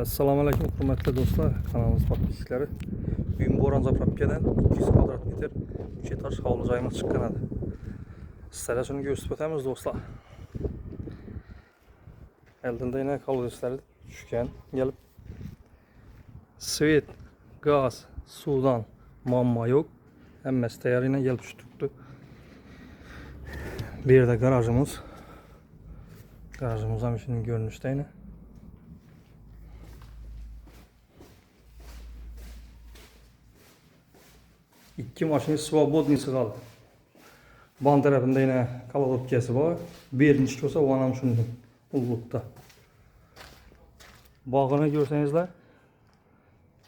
Assalomu alaykum hurmatli do'stlar, kanalimiz podpischiklari. Uyim Bo'ron zapravkadan 200 kvadrat metr 3 etaj hovli joyimiz chiqqan edi. Sizlarga shuni ko'rsatib o'tamiz do'stlar. Eldinda yana kolodeslar tushgan, gelib svet, gaz, suvdan muammo yo'q. Hammasi tayyorina gelib tushibdi. Bu yerda garajimiz. Garajimiz ham shunday ko'rinishda yana. İki maşını svobodnisi kaldı. Ban tarafında yine kalıpçası var. Birinci olsa o anam şunun ullukta. Bağını görsenizler.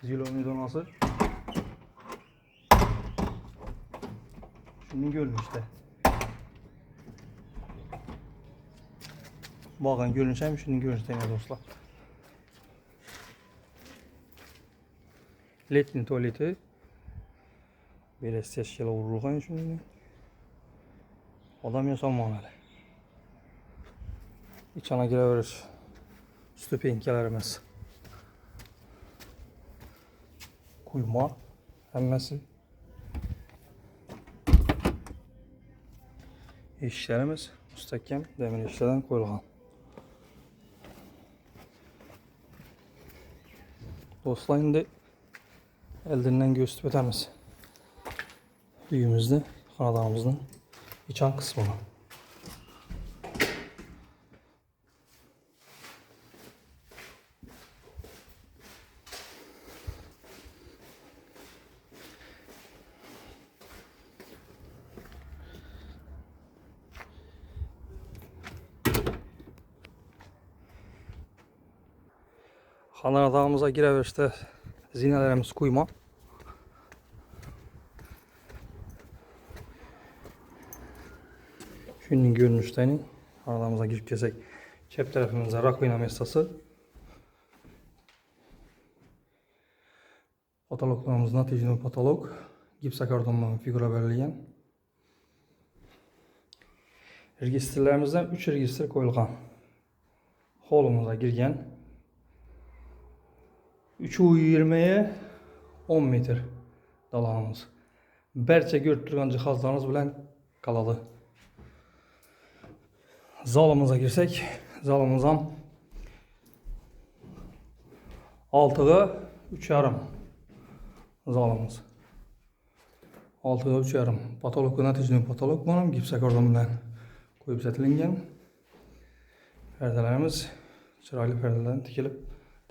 Ziloni donası. Şunu görün işte. Bağın görünüşem şunu görünsene dostlar. Letni tuvaleti. Böyle seçkili vurulgan şunu. Adam yasalman hele. İçana gireverir. Stüpenkelerimiz. Kuyma. Hemmesi. İşlerimiz müstehkem demir işlerden koyulgan. Dostlar şimdi eldinden gösterip ötemiz. Düğümüzde kanadağımızın içan kısmını. Kanadağımıza gireverişte zinelerimiz kuyma. Şunun görünüşlerini aramıza girip kesek. Çep tarafımızda rakvina mesası. Patologlarımız neticeli patolog. Gipsakardondan figura verilgen. Registrlerimizden 3 registr koyulgan. Holumuza girgen. 3U20'ye 10 metre dalağımız. Berçe görüntülgen cihazlarımız bilen kalalı. Zalımıza girsek, zalımızdan 6'ga 3,5 zalımız. 6'ga 3,5. Patolog neticeli patolog bunun gipsakardon bilen koyup setilingen. Perdelerimiz çıraylı perdelerden tikilip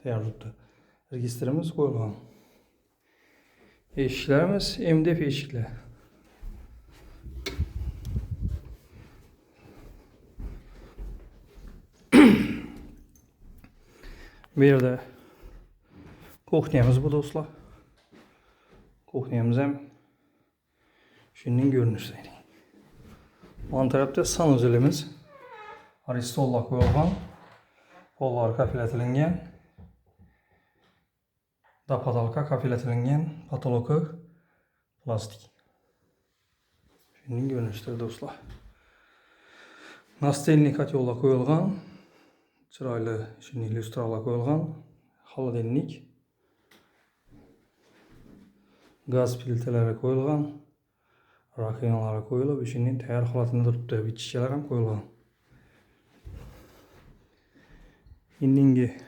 tayar tuttu. Registrimiz koyulgan. Eşiklerimiz MDF eşikler. Bir yerde kuxnyamız bu dostlar. Kuxnyamız hem şunun görünüşleri. Yan tarafta sanuzelimiz. Aristolla koyulgan. Kollar kafiletilingen. Dapadalka kafiletilingen. Patologu plastik. Şunun görünüşleri dostlar. Nastelnik atyolla koyulgan. Çıraylı şimdi lüstralar koyulgan. Холодильник. Gaz filtreleri koyulgan. Rakinalara koyulup şimdi tayar halatında duruptu. Biçişçiler hem koyulgan. Indingi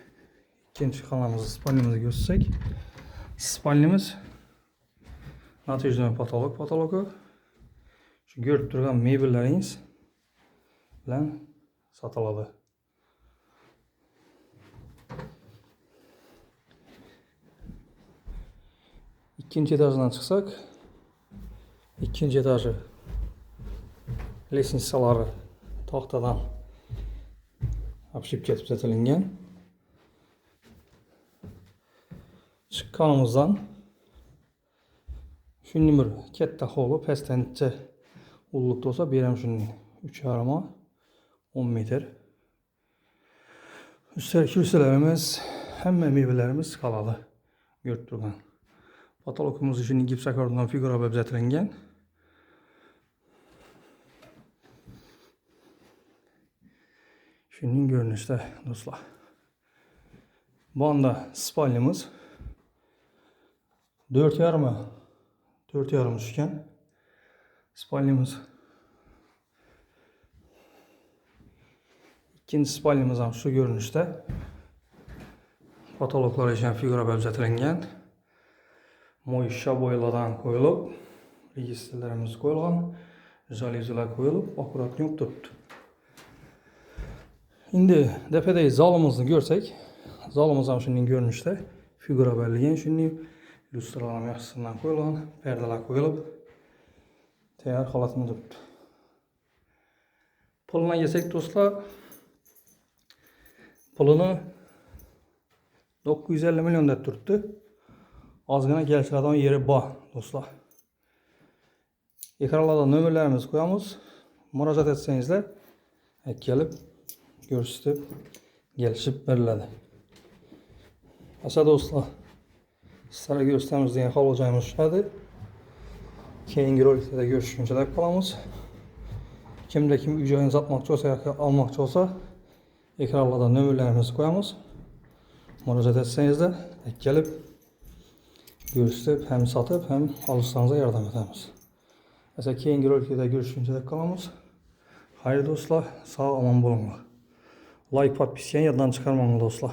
ikinci kanalımızı spalnimizi göstersek. Spalnimiz neticeli patologu. Şu görüp durgan mebelleriniz bilen satıladı. İkinci etajdan çıksak, ikinci etajı lesnitsaları tahtadan apışıp ketip setilingen. Çıkkanımızdan şunun bir kette holu pestentçe ullukta olsa berem şunun 3,5 10 metre. Üstelerimiz hem meyvelerimiz kalalı görüp durgan. Patologumuz için gipsakardondan figura bebzetilingen. Şunun görünüşte dostlar. Bu anda spalnimiz 4,5'a 4,5 üçgen. Spalnimiz. İkinci spalnimiz ham şu görünüşte. Patologlar için figura belirtilen. Moyşa boyalardan koyulup, registrlerimiz koyulgan, jalüziler koyulup, akurat yok duruptu. Şimdi depedeyi zalımızı görsek, zalımız ham şunun görünüşte figura belirlen, şunun lüstralar yaxşısından koyulgan, perdeler koyulup, tayyor holatında duruptu. Puluna gelsek dostlar, pulunu 950 milyon deb turibdi. Ozgina kelishadigan yeri bor do'stlar. Ekranlarda nomerlarimizni qo'yamiz. Murojaat etsangizlar, kelib ko'rsatib, kelishib beriladi. Asa do'stlar, sizlarga ko'rsatamiz degan xohlaganimiz shu edi. Keyingi roliklarda görüşguncha deb qolamiz. Kimda kim uy joyini sotmoqchi bo'lsa yoki olmoqchi bo'lsa, ekranlarda nomerlarimizni qo'yamiz. Murojaat etsangizlar, kelib görüştüp hem satıp hem alışlarınıza yardım ederiz. Mesela keyingi roliklarda görüşünce de kalmamız. Hayırlı dostlar, sağ aman bulunlar. Like, подписчик yaddan çıkarmayın dostlar.